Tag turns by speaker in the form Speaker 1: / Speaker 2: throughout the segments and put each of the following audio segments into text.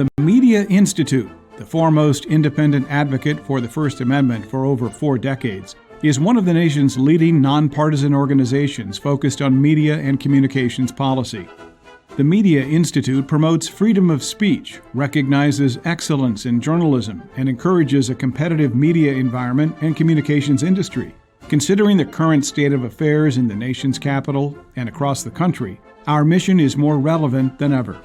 Speaker 1: The Media Institute, the foremost independent advocate for the First Amendment for over 4 decades, is one of the nation's leading nonpartisan organizations focused on media and communications policy. The Media Institute promotes freedom of speech, recognizes excellence in journalism, and encourages a competitive media environment and communications industry. Considering the current state of affairs in the nation's capital and across the country, our mission is more relevant than ever.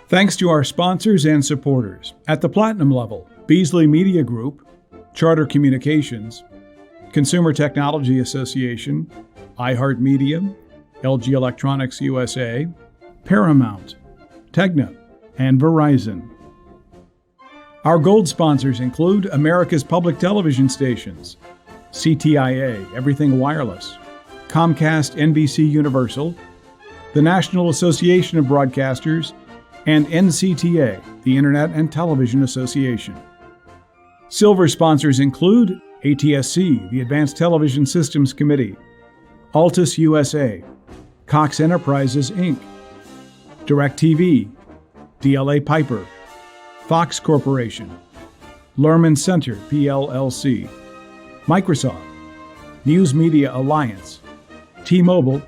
Speaker 1: Thanks to our sponsors and supporters at the Platinum level, Beasley Media Group, Charter Communications, Consumer Technology Association, iHeartMedia, LG Electronics USA, Paramount, Tegna, and Verizon. Our gold sponsors include America's public television stations, CTIA, Everything Wireless, Comcast NBC Universal, the National Association of Broadcasters, and NCTA, the Internet and Television Association. Silver sponsors include ATSC, the Advanced Television Systems Committee, Altus USA, Cox Enterprises, Inc., DirecTV, DLA Piper, Fox Corporation, Lerman Center, PLLC, Microsoft, News Media Alliance, T-Mobile,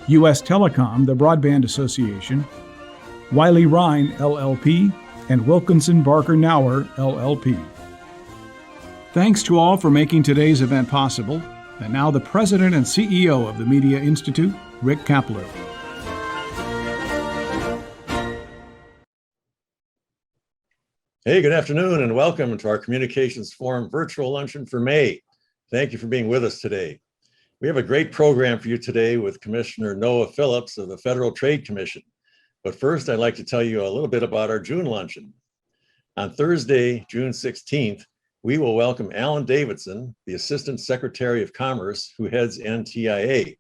Speaker 1: U.S. Telecom, the Broadband Association, Wiley Rhine, LLP, and Wilkinson Barker Nauer, LLP. Thanks to all for making today's event possible. And now the President and CEO of the Media Institute, Rick Kepler.
Speaker 2: Hey, good afternoon and welcome to our Communications Forum virtual luncheon for May. Thank you for being with us today. We have a great program for you today with Commissioner Noah Phillips of the Federal Trade Commission. But first, I'd like to tell you a little bit about our June luncheon. On Thursday, June 16th, we will welcome Alan Davidson, the Assistant Secretary of Commerce who heads NTIA,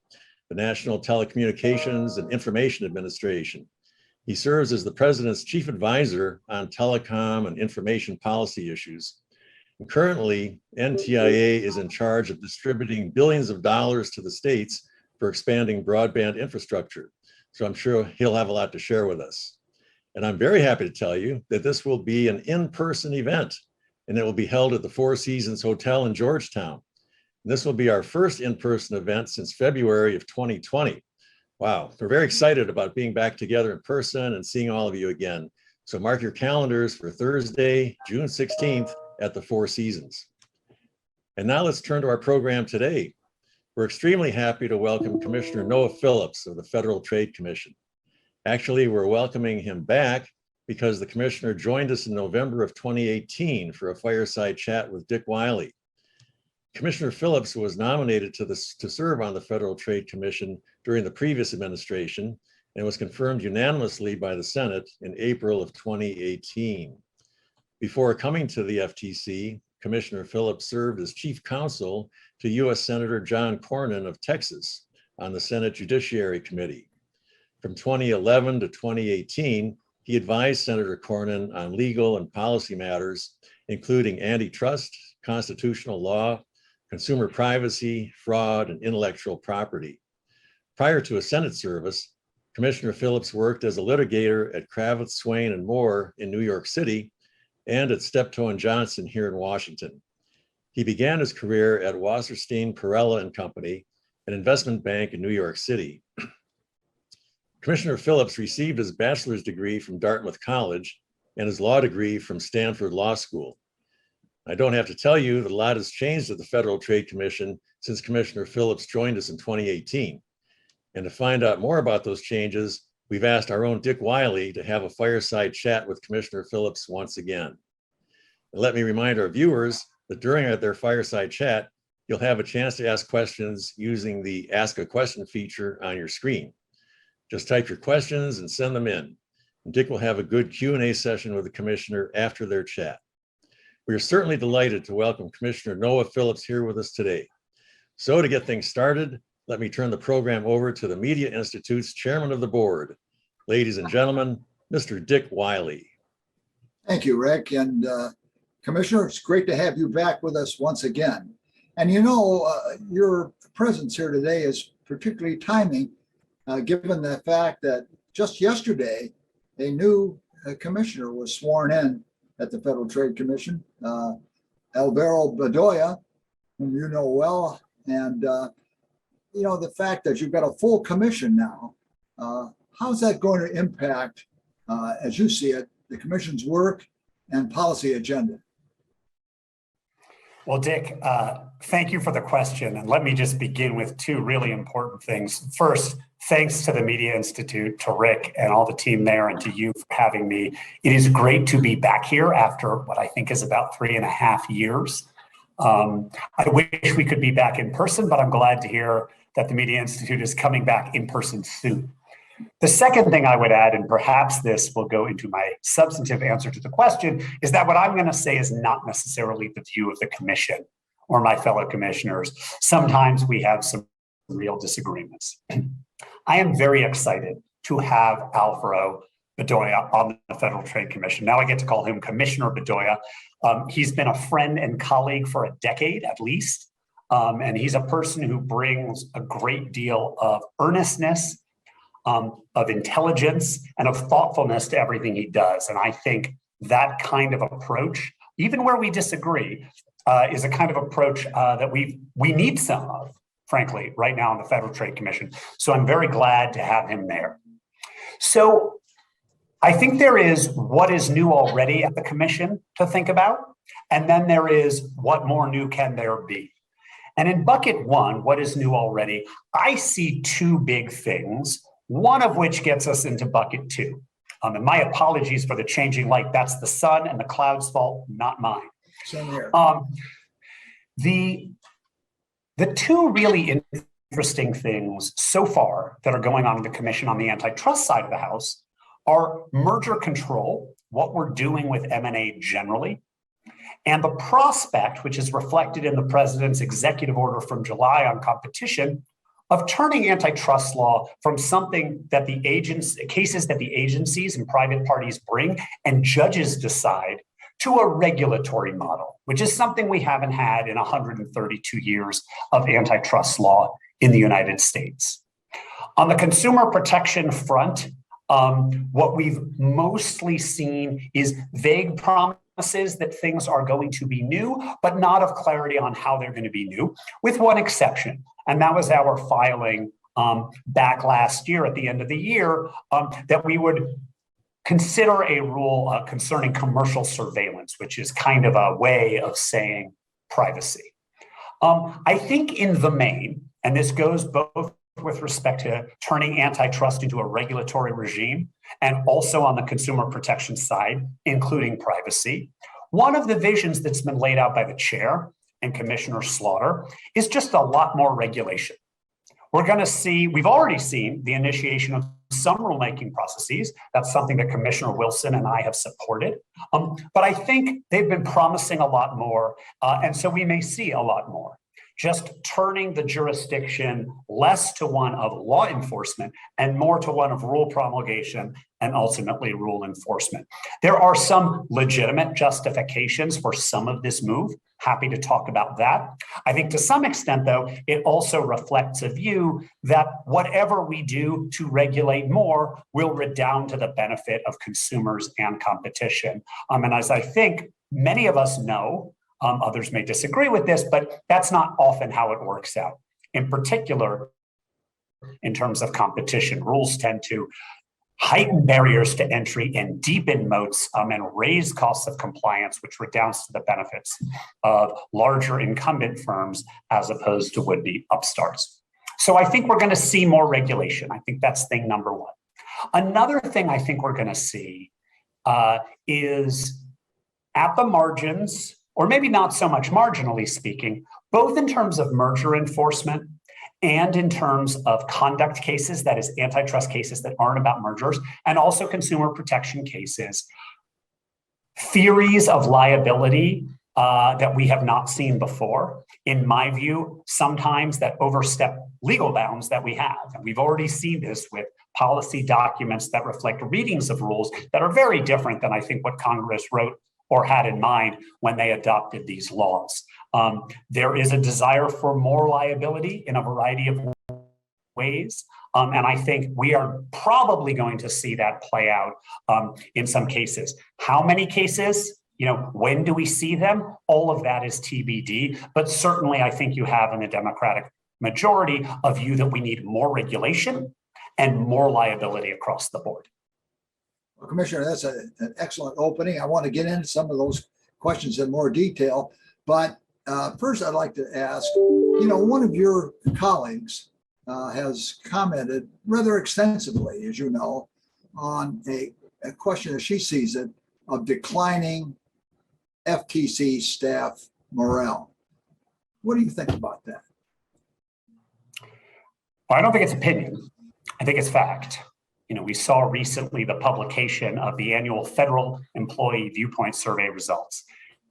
Speaker 2: the National Telecommunications and Information Administration. He serves as the President's Chief Advisor on telecom and information policy issues. And currently, NTIA is in charge of distributing billions of dollars to the states for expanding broadband infrastructure. So I'm sure he'll have a lot to share with us. And I'm very happy to tell you that this will be an in-person event, and it will be held at the Four Seasons Hotel in Georgetown. And this will be our first in-person event since February of 2020. Wow, we're very excited about being back together in person and seeing all of you again. So mark your calendars for Thursday, June 16th at the Four Seasons. And now let's turn to our program today. We're extremely happy to welcome Commissioner Noah Phillips of the Federal Trade Commission. Actually, we're welcoming him back because the commissioner joined us in November of 2018 for a fireside chat with Dick Wiley. Commissioner Phillips was nominated to serve on the Federal Trade Commission during the previous administration and was confirmed unanimously by the Senate in April of 2018. Before coming to the FTC, Commissioner Phillips served as chief counsel to U.S. Senator John Cornyn of Texas on the Senate Judiciary Committee. From 2011 to 2018, he advised Senator Cornyn on legal and policy matters, including antitrust, constitutional law, consumer privacy, fraud, and intellectual property. Prior to a Senate service, Commissioner Phillips worked as a litigator at Kravitz, Swaine, and Moore in New York City and at Steptoe and Johnson here in Washington. He began his career at Wasserstein Perella and Company, an investment bank in New York City. Commissioner Phillips received his bachelor's degree from Dartmouth College and his law degree from Stanford Law School. I don't have to tell you that a lot has changed at the Federal Trade Commission since Commissioner Phillips joined us in 2018. And to find out more about those changes, we've asked our own Dick Wiley to have a fireside chat with Commissioner Phillips once again. And let me remind our viewers that during their fireside chat, you'll have a chance to ask questions using the Ask a Question feature on your screen. Just type your questions and send them in. And Dick will have a good Q&A session with the Commissioner after their chat. We are certainly delighted to welcome Commissioner Noah Phillips here with us today. So to get things started, let me turn the program over to the Media Institute's Chairman of the Board. Ladies and gentlemen, Mr. Dick Wiley.
Speaker 3: Thank you, Rick. And Commissioner, it's great to have you back with us once again. And you know, your presence here today is particularly timely, given the fact that just yesterday, a new commissioner was sworn in at the Federal Trade Commission, Alvaro Bedoya, whom you know well, and the fact that you've got a full commission now, how's that going to impact, as you see it, the commission's work and policy agenda?
Speaker 4: Well, Dick, thank you for the question. And let me just begin with two really important things. First, thanks to the Media Institute, to Rick and all the team there, and to you for having me. It is great to be back here after what I think is about 3.5 years. I wish we could be back in person, but I'm glad to hear that the Media Institute is coming back in person soon. The second thing I would add, and perhaps this will go into my substantive answer to the question, is that what I'm going to say is not necessarily the view of the commission or my fellow commissioners. Sometimes we have some real disagreements. I am very excited to have Alvaro Bedoya on the Federal Trade Commission. Now I get to call him Commissioner Bedoya. He's been a friend and colleague for a decade at least, and he's a person who brings a great deal of earnestness, of intelligence, and of thoughtfulness to everything he does. And I think that kind of approach, even where we disagree, is a kind of approach that we need some of, frankly, right now in the Federal Trade Commission. So I'm very glad to have him there. So I think there is what is new already at the commission to think about, and then there is what more new can there be. And in bucket one, what is new already, I see two big things, one of which gets us into bucket two. And my apologies for the changing light. That's the sun and the clouds' fault, not mine.
Speaker 3: Same here.
Speaker 4: The two really interesting things so far that are going on in the commission on the antitrust side of the house are merger control, what we're doing with M&A generally, and the prospect, which is reflected in the president's executive order from July on competition, of turning antitrust law from something that cases that the agencies and private parties bring and judges decide, to a regulatory model, which is something we haven't had in 132 years of antitrust law in the United States. On the consumer protection front, what we've mostly seen is vague promises that things are going to be new, but not of clarity on how they're going to be new, with one exception. And that was our filing back last year at the end of the year that we would consider a rule concerning commercial surveillance, which is kind of a way of saying privacy. I think in the main, and this goes both with respect to turning antitrust into a regulatory regime and also on the consumer protection side, including privacy, one of the visions that's been laid out by the chair and Commissioner Slaughter is just a lot more regulation. We've already seen the initiation of some rulemaking processes. That's something that Commissioner Wilson and I have supported. But I think they've been promising a lot more, and so we may see a lot more. Just turning the jurisdiction less to one of law enforcement and more to one of rule promulgation and ultimately rule enforcement. There are some legitimate justifications for some of this move. Happy to talk about that. I think to some extent, though, it also reflects a view that whatever we do to regulate more will redound to the benefit of consumers and competition. And as I think many of us know, others may disagree with this, but that's not often how it works out. In particular, in terms of competition, rules tend to heighten barriers to entry and deepen moats and raise costs of compliance, which redounds to the benefits of larger incumbent firms as opposed to would-be upstarts. So I think we're going to see more regulation. I think that's thing number one. Another thing I think we're going to see is at the margins, or maybe not so much marginally speaking, both in terms of merger enforcement and in terms of conduct cases, that is antitrust cases that aren't about mergers, and also consumer protection cases, theories of liability that we have not seen before, in my view, sometimes that overstep legal bounds that we have. And we've already seen this with policy documents that reflect readings of rules that are very different than I think what Congress wrote or had in mind when they adopted these laws. There is a desire for more liability in a variety of ways. And I think we are probably going to see that play out in some cases. How many cases? When do we see them? All of that is TBD. But certainly, I think you have in the Democratic majority a view that we need more regulation and more liability across the board.
Speaker 3: Well, Commissioner, that's an excellent opening. I want to get into some of those questions in more detail. But first, I'd like to ask, one of your colleagues has commented rather extensively, as you know, on a question as she sees it of declining FTC staff morale. What do you think about that?
Speaker 4: Well, I don't think it's opinion. I think it's fact. We saw recently the publication of the annual Federal Employee Viewpoint Survey results.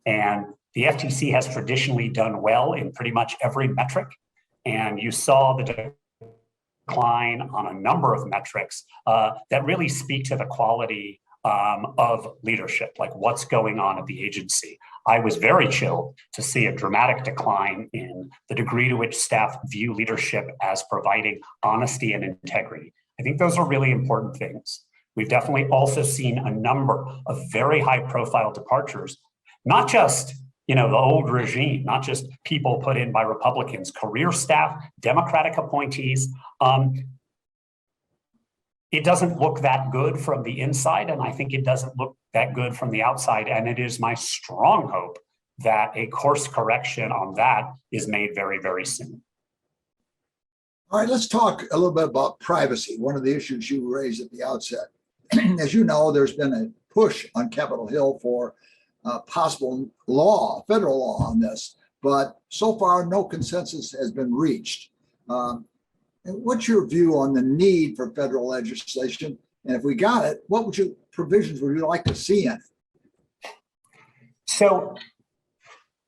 Speaker 4: And the FTC has traditionally done well in pretty much every metric. And you saw the decline on a number of metrics that really speak to the quality of leadership, like what's going on at the agency. I was very chilled to see a dramatic decline in the degree to which staff view leadership as providing honesty and integrity. I think those are really important things. We've definitely also seen a number of very high profile departures, not just the old regime, not just people put in by Republicans, career staff, Democratic appointees. It doesn't look that good from the inside, and I think it doesn't look that good from the outside. And it is my strong hope that a course correction on that is made very, very soon.
Speaker 3: All right, let's talk a little bit about privacy, one of the issues you raised at the outset. As you know, there's been a push on Capitol Hill for possible federal law on this, but so far no consensus has been reached. What's your view on the need for federal legislation? And if we got it, what provisions would you like to see in it?
Speaker 4: So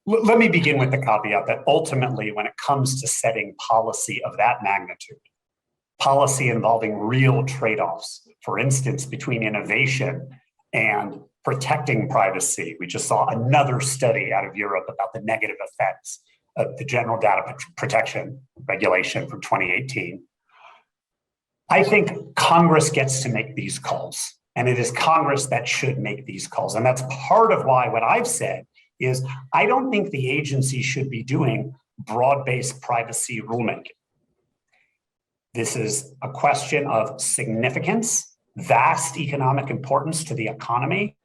Speaker 4: let me begin with the caveat that ultimately, when it comes to setting policy of that magnitude, policy involving real trade-offs, for instance, between innovation and protecting privacy. We just saw another study out of Europe about the negative effects of the General Data Protection Regulation from 2018. I think Congress gets to make these calls, and it is Congress that should make these calls. And that's part of why what I've said is I don't think the agency should be doing broad-based privacy rulemaking. This is a question of significance, vast economic importance to the economy.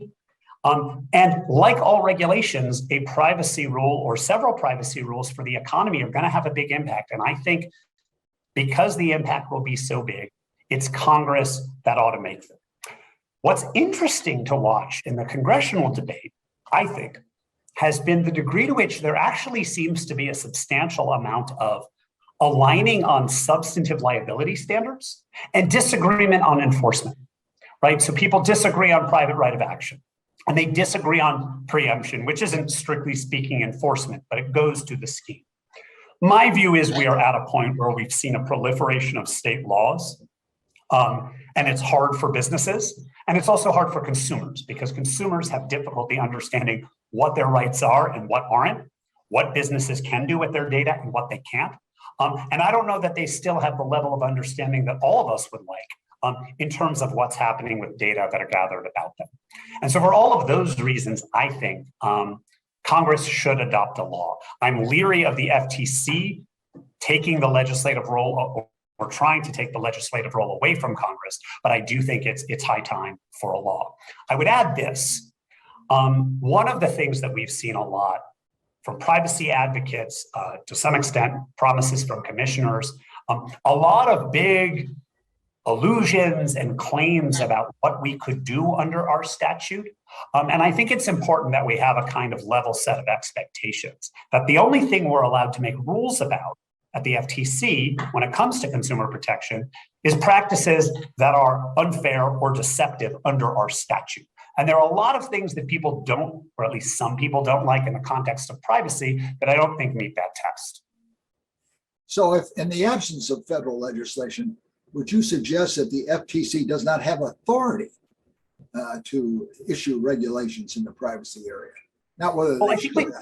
Speaker 4: And like all regulations, a privacy rule or several privacy rules for the economy are going to have a big impact. And I think because the impact will be so big, it's Congress that ought to make them. What's interesting to watch in the congressional debate, I think, has been the degree to which there actually seems to be a substantial amount of aligning on substantive liability standards and disagreement on enforcement, right? So people disagree on private right of action. And they disagree on preemption, which isn't strictly speaking enforcement, but it goes to the scheme. My view is we are at a point where we've seen a proliferation of state laws, and it's hard for businesses, and it's also hard for consumers because consumers have difficulty understanding what their rights are and what aren't, what businesses can do with their data and what they can't. And I don't know that they still have the level of understanding that all of us would like in terms of what's happening with data that are gathered about them. And so for all of those reasons, I think Congress should adopt a law. I'm leery of the FTC taking the legislative role or trying to take the legislative role away from Congress, but I do think it's high time for a law. I would add this. One of the things that we've seen a lot from privacy advocates, to some extent, promises from commissioners, a lot of big illusions and claims about what we could do under our statute. And I think it's important that we have a kind of level set of expectations, that the only thing we're allowed to make rules about at the FTC when it comes to consumer protection is practices that are unfair or deceptive under our statute. And there are a lot of things that people don't, or at least some people don't like in the context of privacy that I don't think meet that test.
Speaker 3: So if in the absence of federal legislation, would you suggest that the FTC does not have authority to issue regulations in the privacy area? Not whether they should.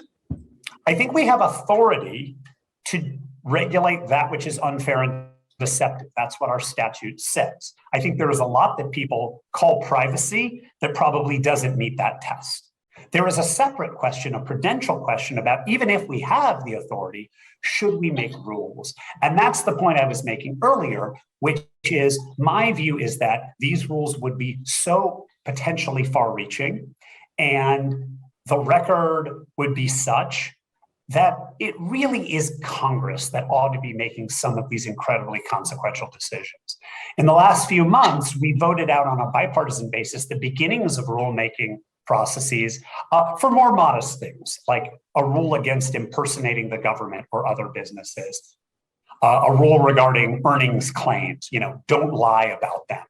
Speaker 3: I
Speaker 4: think we have authority to regulate that which is unfair and deceptive. That's what our statute says. I think there is a lot that people call privacy that probably doesn't meet that test. There is a separate question, a prudential question about even if we have the authority, should we make rules? And that's the point I was making earlier, which is my view is that these rules would be so potentially far-reaching and the record would be such that it really is Congress that ought to be making some of these incredibly consequential decisions. In the last few months, we voted out on a bipartisan basis the beginnings of rulemaking processes for more modest things, like a rule against impersonating the government or other businesses, a rule regarding earnings claims, don't lie about them.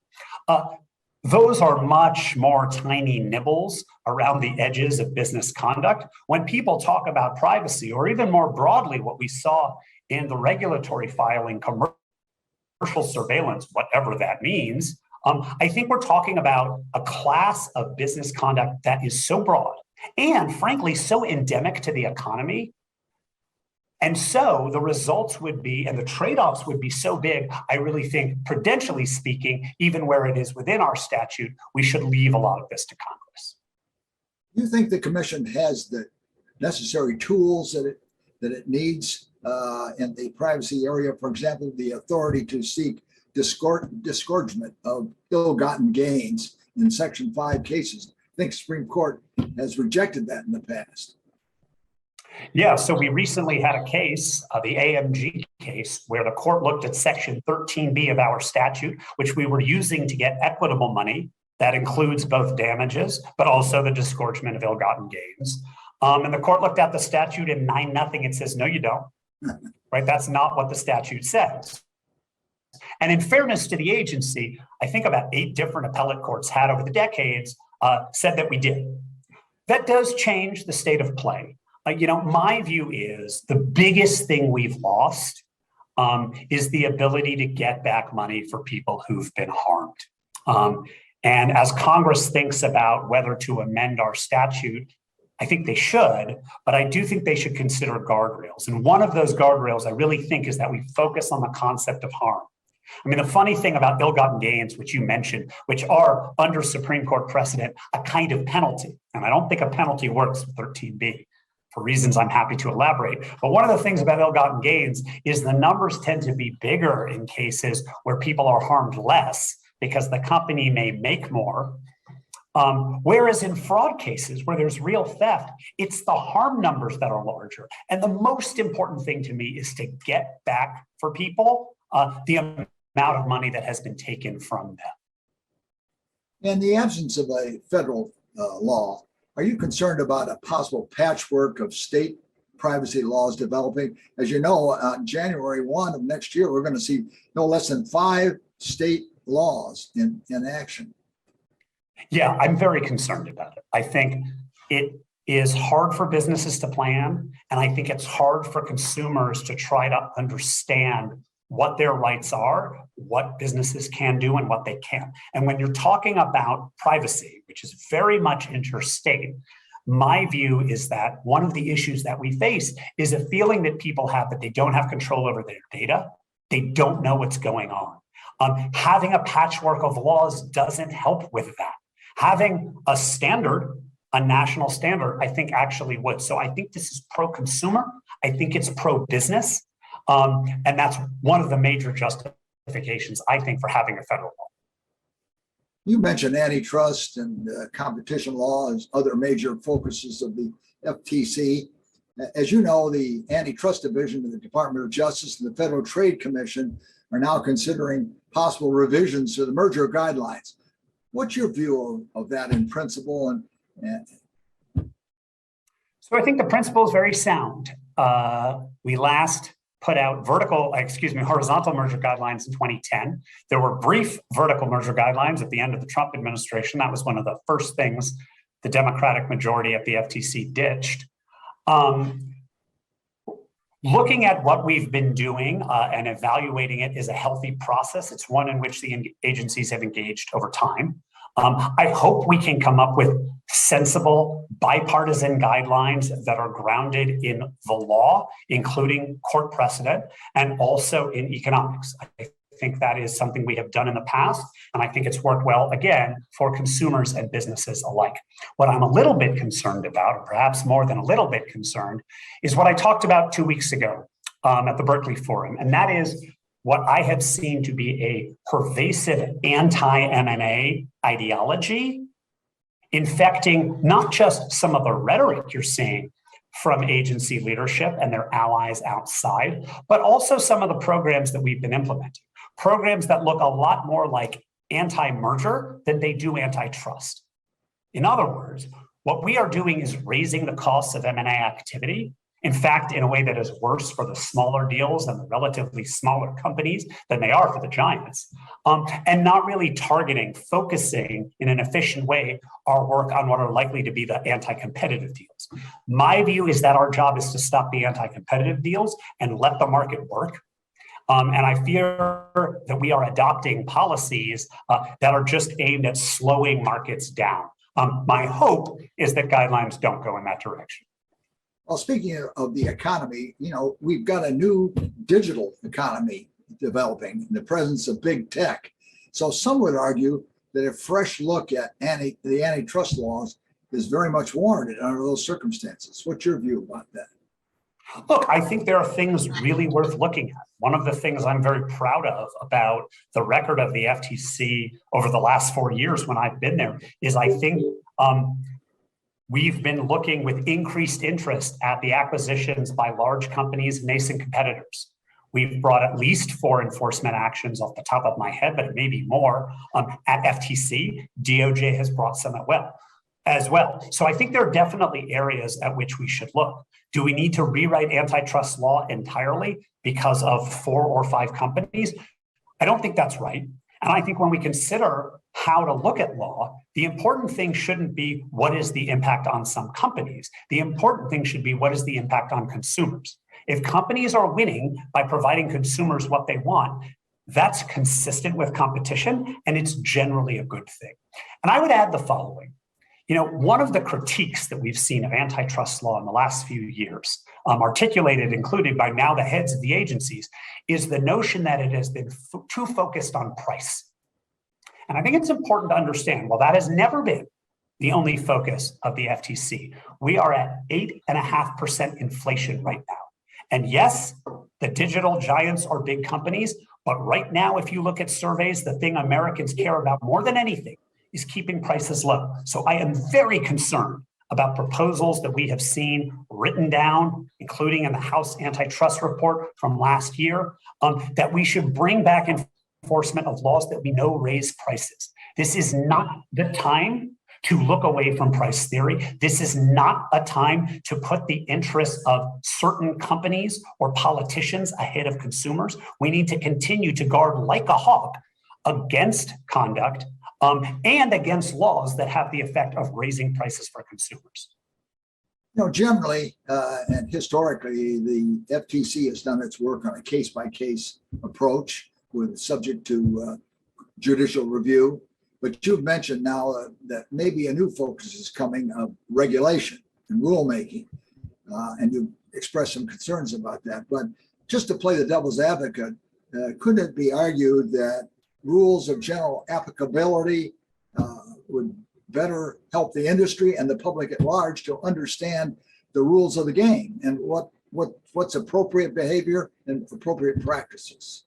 Speaker 4: Those are much more tiny nibbles around the edges of business conduct. When people talk about privacy, or even more broadly, what we saw in the regulatory filing, commercial surveillance, whatever that means, I think we're talking about a class of business conduct that is so broad and frankly, so endemic to the economy. And so the results would be, and the trade-offs would be so big, I really think, prudentially speaking, even where it is within our statute, we should leave a lot of this to Congress.
Speaker 3: You think the commission has the necessary tools that it needs in the privacy area, for example, the authority to seek disgorgement of ill-gotten gains in Section 5 cases? I think Supreme Court has rejected that in the past.
Speaker 4: Yeah, so we recently had a case, the AMG case, where the court looked at Section 13B of our statute, which we were using to get equitable money. That includes both damages, but also the disgorgement of ill-gotten gains. And the court looked at the statute in 9-0. It says, no, you don't. Right? That's not what the statute says. And in fairness to the agency, I think about 8 different appellate courts had over the decades said that we did. That does change the state of play. My view is the biggest thing we've lost is the ability to get back money for people who've been harmed. And as Congress thinks about whether to amend our statute, I think they should, but I do think they should consider guardrails. And one of those guardrails I really think is that we focus on the concept of harm. I mean, the funny thing about ill-gotten gains, which you mentioned, which are under Supreme Court precedent, a kind of penalty. And I don't think a penalty works with 13B. For reasons I'm happy to elaborate. But one of the things about ill-gotten gains is the numbers tend to be bigger in cases where people are harmed less because the company may make more. Whereas in fraud cases where there's real theft, it's the harm numbers that are larger. And the most important thing to me is to get back for people the amount of money that has been taken from them.
Speaker 3: In the absence of a federal law, are you concerned about a possible patchwork of state privacy laws developing? As you know, on January 1 of next year, we're going to see no less than 5 state laws in action.
Speaker 4: Yeah, I'm very concerned about it. I think it is hard for businesses to plan, and I think it's hard for consumers to try to understand what their rights are, what businesses can do and what they can't. And when you're talking about privacy, which is very much interstate, my view is that one of the issues that we face is a feeling that people have that they don't have control over their data. They don't know what's going on. Having a patchwork of laws doesn't help with that. Having a standard, a national standard, I think actually would. So I think this is pro-consumer. I think it's pro-business. And that's one of the major justifications, I think, for having a federal law.
Speaker 3: You mentioned antitrust and competition law as other major focuses of the FTC. As you know, the Antitrust Division of the Department of Justice and the Federal Trade Commission are now considering possible revisions to the merger guidelines. What's your view of that in principle?
Speaker 4: So I think the principle is very sound. We last put out horizontal merger guidelines in 2010. There were brief vertical merger guidelines at the end of the Trump administration. That was one of the first things the Democratic majority at the FTC ditched. Looking at what we've been doing and evaluating it is a healthy process. It's one in which the agencies have engaged over time. I hope we can come up with sensible bipartisan guidelines that are grounded in the law, including court precedent, and also in economics. I think that is something we have done in the past, and I think it's worked well, again, for consumers and businesses alike. What I'm a little bit concerned about, or perhaps more than a little bit concerned, is what I talked about 2 weeks ago at the Berkeley Forum, and that is what I have seen to be a pervasive anti-M&A ideology infecting not just some of the rhetoric you're seeing from agency leadership and their allies outside, but also some of the programs that we've been implementing. Programs that look a lot more like anti-merger than they do antitrust. In other words, what we are doing is raising the costs of M&A activity, in fact, in a way that is worse for the smaller deals and the relatively smaller companies than they are for the giants, and not really targeting, focusing in an efficient way our work on what are likely to be the anti-competitive deals. My view is that our job is to stop the anti-competitive deals and let the market work. And I fear that we are adopting policies that are just aimed at slowing markets down. My hope is that guidelines don't go in that direction.
Speaker 3: Well, speaking of the economy, we've got a new digital economy developing in the presence of big tech. So some would argue that a fresh look at the antitrust laws is very much warranted under those circumstances. What's your view about that?
Speaker 4: Look, I think there are things really worth looking at. One of the things I'm very proud of about the record of the FTC over the last 4 years when I've been there is I think we've been looking with increased interest at the acquisitions by large companies, nascent competitors. We've brought at least 4 enforcement actions off the top of my head, but it may be more at FTC. DOJ has brought some as well. So I think there are definitely areas at which we should look. Do we need to rewrite antitrust law entirely because of 4 or 5 companies? I don't think that's right. And I think when we consider how to look at law, the important thing shouldn't be what is the impact on some companies. The important thing should be what is the impact on consumers. If companies are winning by providing consumers what they want, that's consistent with competition, and it's generally a good thing. And I would add the following. One of the critiques that we've seen of antitrust law in the last few years, articulated, included by now the heads of the agencies, is the notion that it has been too focused on price. And I think it's important to understand, while that has never been the only focus of the FTC, we are at 8.5% inflation right now. And yes, the digital giants are big companies, but right now, if you look at surveys, the thing Americans care about more than anything is keeping prices low. So I am very concerned about proposals that we have seen written down, including in the House antitrust report from last year, that we should bring back enforcement of laws that we know raise prices. This is not the time to look away from price theory. This is not a time to put the interests of certain companies or politicians ahead of consumers. We need to continue to guard like a hawk against conduct and against laws that have the effect of raising prices for consumers.
Speaker 3: Generally and historically, the FTC has done its work on a case-by-case approach subject to judicial review. But you've mentioned now that maybe a new focus is coming of regulation and rulemaking, and you've expressed some concerns about that. But just to play the devil's advocate, couldn't it be argued that rules of general applicability would better help the industry and the public at large to understand the rules of the game and what's appropriate behavior and appropriate practices?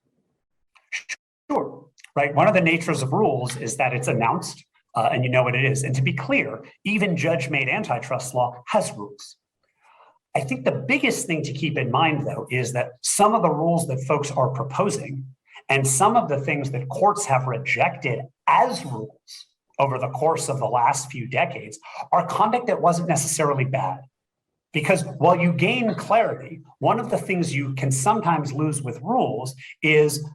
Speaker 4: Sure, right. One of the natures of rules is that it's announced and you know what it is. And to be clear, even judge-made antitrust law has rules. I think the biggest thing to keep in mind, though, is that some of the rules that folks are proposing and some of the things that courts have rejected as rules over the course of the last few decades are conduct that wasn't necessarily bad. Because while you gain clarity, one of the things you can sometimes lose with rules is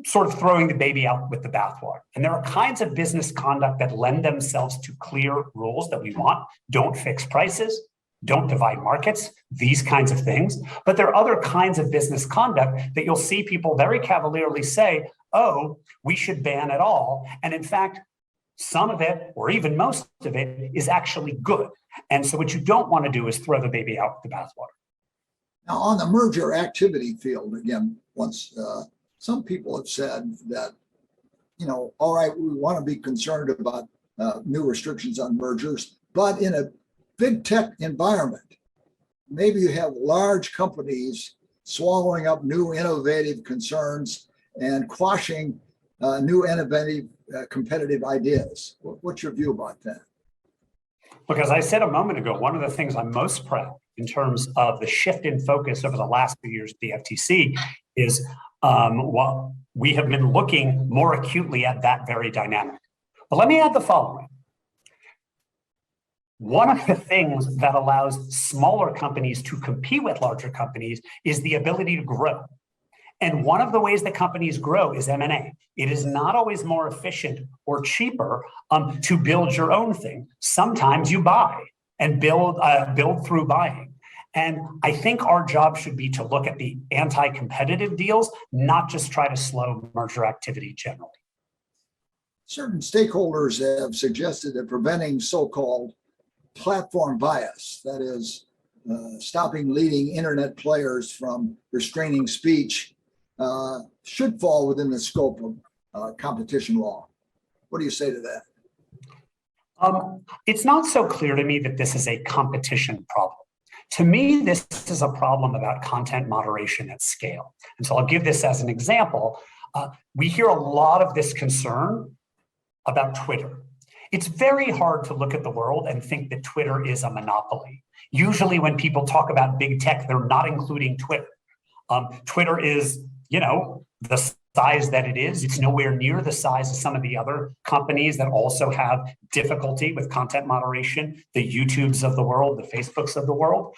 Speaker 4: sort of throwing the baby out with the bathwater. And there are kinds of business conduct that lend themselves to clear rules that we want. Don't fix prices, don't divide markets, these kinds of things. But there are other kinds of business conduct that you'll see people very cavalierly say, oh, we should ban it all. And in fact, some of it, or even most of it, is actually good. And so what you don't want to do is throw the baby out with the bathwater.
Speaker 3: Now, on the merger activity field, again, once some people have said that, all right, we want to be concerned about new restrictions on mergers, but in a big tech environment, maybe you have large companies swallowing up new innovative concerns and quashing new innovative competitive ideas. What's your view about that?
Speaker 4: Look, as I said a moment ago, one of the things I'm most proud of in terms of the shift in focus over the last few years at the FTC is what we have been looking more acutely at that very dynamic. But let me add the following. One of the things that allows smaller companies to compete with larger companies is the ability to grow. And one of the ways that companies grow is M&A. It is not always more efficient or cheaper to build your own thing. Sometimes you buy and build through buying. And I think our job should be to look at the anti-competitive deals, not just try to slow merger activity generally.
Speaker 3: Certain stakeholders have suggested that preventing so-called platform bias, that is, stopping leading internet players from restraining speech, should fall within the scope of competition law. What do you say to that?
Speaker 4: It's not so clear to me that this is a competition problem. To me, this is a problem about content moderation at scale. And so I'll give this as an example. We hear a lot of this concern about Twitter. It's very hard to look at the world and think that Twitter is a monopoly. Usually when people talk about big tech, they're not including Twitter. Twitter is, the size that it is. It's nowhere near the size of some of the other companies that also have difficulty with content moderation, the YouTubes of the world, the Facebooks of the world.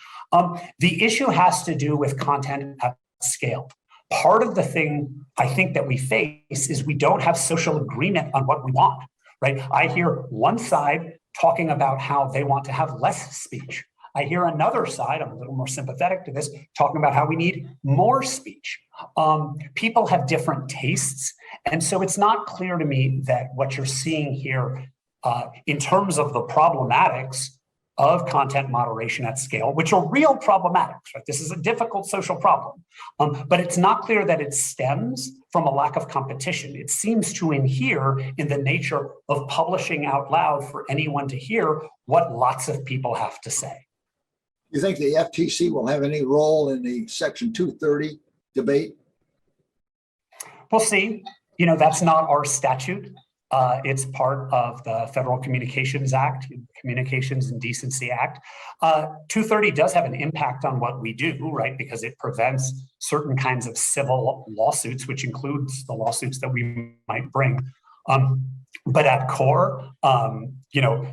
Speaker 4: The issue has to do with content at scale. Part of the thing I think that we face is we don't have social agreement on what we want, right? I hear one side talking about how they want to have less speech. I hear another side, I'm a little more sympathetic to this, talking about how we need more speech. People have different tastes. And so it's not clear to me that what you're seeing here in terms of the problematics of content moderation at scale, which are real problematics, right? This is a difficult social problem, but it's not clear that it stems from a lack of competition. It seems to inhere in the nature of publishing out loud for anyone to hear what lots of people have to say.
Speaker 3: You think the FTC will have any role in the Section 230 debate?
Speaker 4: We'll see. That's not our statute. It's part of the Federal Communications Act, Communications and Decency Act. 230 does have an impact on what we do, right? Because it prevents certain kinds of civil lawsuits, which includes the lawsuits that we might bring. But at core, the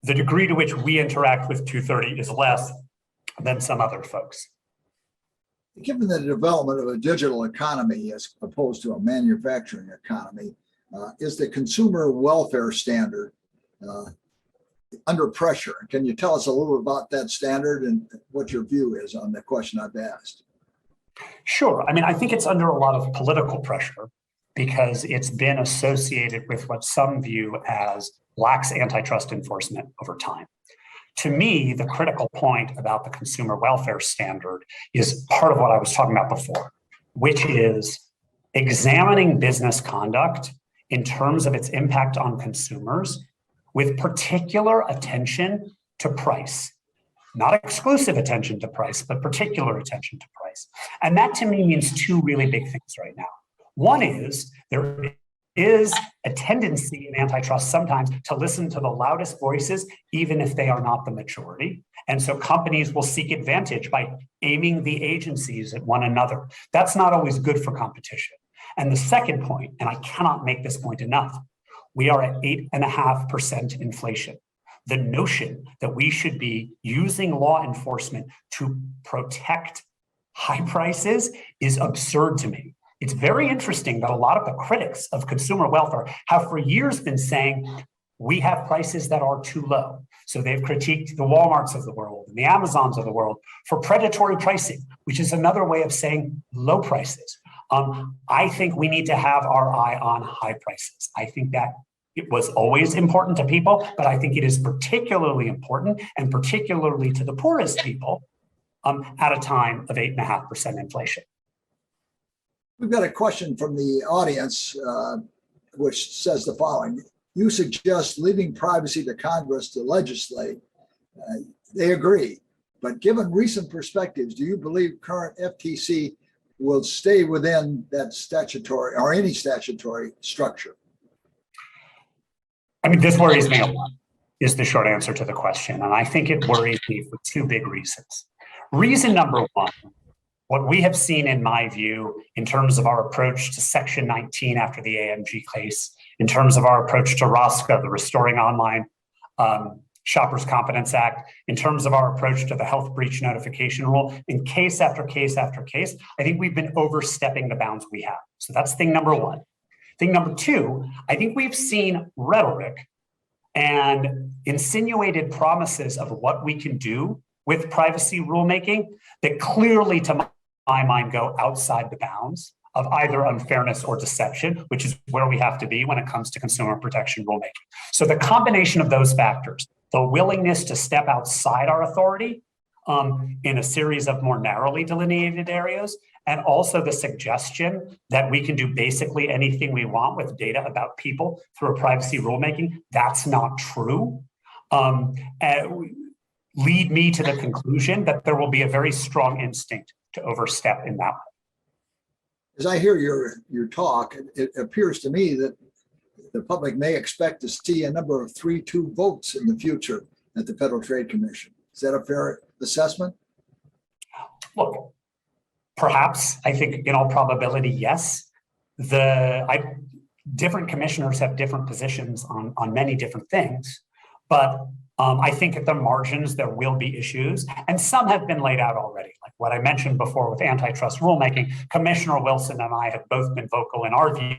Speaker 4: degree to which we interact with 230 is less than some other folks.
Speaker 3: Given the development of a digital economy as opposed to a manufacturing economy, is the consumer welfare standard under pressure? Can you tell us a little about that standard and what your view is on the question I've asked?
Speaker 4: Sure. I think it's under a lot of political pressure because it's been associated with what some view as lax antitrust enforcement over time. To me, the critical point about the consumer welfare standard is part of what I was talking about before, which is examining business conduct in terms of its impact on consumers with particular attention to price. Not exclusive attention to price, but particular attention to price. And that to me means two really big things right now. One is there is a tendency in antitrust sometimes to listen to the loudest voices, even if they are not the majority. And so companies will seek advantage by aiming the agencies at one another. That's not always good for competition. And the second point, and I cannot make this point enough, we are at 8.5% inflation. The notion that we should be using law enforcement to protect high prices is absurd to me. It's very interesting that a lot of the critics of consumer welfare have for years been saying, we have prices that are too low. So they've critiqued the Walmarts of the world and the Amazons of the world for predatory pricing, which is another way of saying low prices. I think we need to have our eye on high prices. I think that it was always important to people, but I think it is particularly important and particularly to the poorest people at a time of 8.5% inflation.
Speaker 3: We've got a question from the audience, which says the following. You suggest leaving privacy to Congress to legislate. They agree. But given recent perspectives, do you believe current FTC will stay within that statutory or any statutory structure?
Speaker 4: I mean, this worries me a lot, is the short answer to the question. And I think it worries me for two big reasons. Reason number one, what we have seen, in my view, in terms of our approach to Section 19 after the AMG case, in terms of our approach to ROSCA, the Restoring Online Shoppers Confidence Act, in terms of our approach to the health breach notification rule, in case after case after case, I think we've been overstepping the bounds we have. So that's thing number one. Thing number two, I think we've seen rhetoric and insinuated promises of what we can do with privacy rulemaking that clearly, to my mind, go outside the bounds of either unfairness or deception, which is where we have to be when it comes to consumer protection rulemaking. So the combination of those factors, the willingness to step outside our authority in a series of more narrowly delineated areas, and also the suggestion that we can do basically anything we want with data about people through a privacy rulemaking, that's not true. Lead me to the conclusion that there will be a very strong instinct to overstep in that way.
Speaker 3: As I hear your talk, it appears to me that the public may expect to see a number of 3-2 votes in the future at the Federal Trade Commission. Is that a fair assessment?
Speaker 4: Look, perhaps, I think in all probability, yes. Different commissioners have different positions on many different things, but I think at the margins there will be issues, and some have been laid out already. Like what I mentioned before with antitrust rulemaking, Commissioner Wilson and I have both been vocal in our view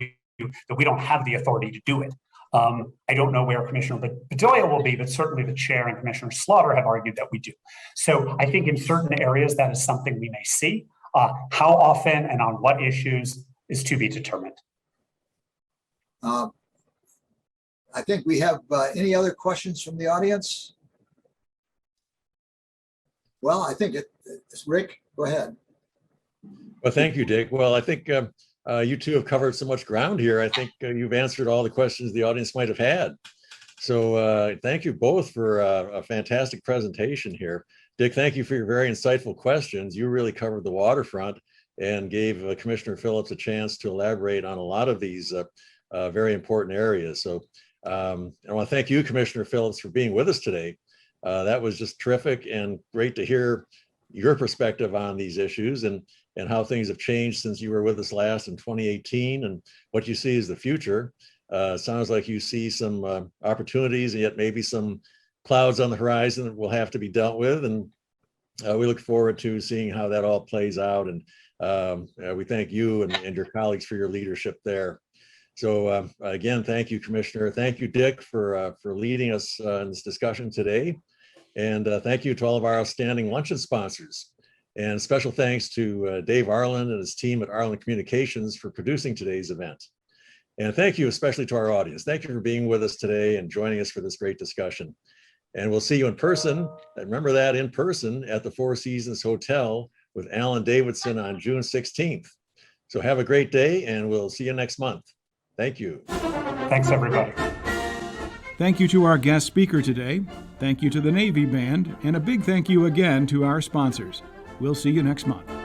Speaker 4: that we don't have the authority to do it. I don't know where Commissioner Bedoya will be, but certainly the chair and Commissioner Slaughter have argued that we do. So I think in certain areas that is something we may see. How often and on what issues is to be determined.
Speaker 3: I think we have any other questions from the audience? Well, I think it's Rick, go ahead.
Speaker 2: Well, thank you, Dick. Well, I think you two have covered so much ground here. I think you've answered all the questions the audience might have had. So thank you both for a fantastic presentation here. Dick, thank you for your very insightful questions. You really covered the waterfront and gave Commissioner Phillips a chance to elaborate on a lot of these very important areas. So I want to thank you, Commissioner Phillips, for being with us today. That was just terrific and great to hear your perspective on these issues and how things have changed since you were with us last in 2018 and what you see as the future. Sounds like you see some opportunities and yet maybe some clouds on the horizon that will have to be dealt with. And we look forward to seeing how that all plays out. And we thank you and your colleagues for your leadership there. So again, thank you, Commissioner. Thank you, Dick, for leading us in this discussion today. And thank you to all of our outstanding luncheon sponsors. And special thanks to Dave Arlen and his team at Arlen Communications for producing today's event. And thank you especially to our audience. Thank you for being with us today and joining us for this great discussion. And we'll see you in person. Remember that, in person at the Four Seasons Hotel with Alan Davidson on June 16th. So have a great day and we'll see you next month. Thank you.
Speaker 4: Thanks, everybody.
Speaker 1: Thank you to our guest speaker today. Thank you to the Navy Band, and a big thank you again to our sponsors. We'll see you next month.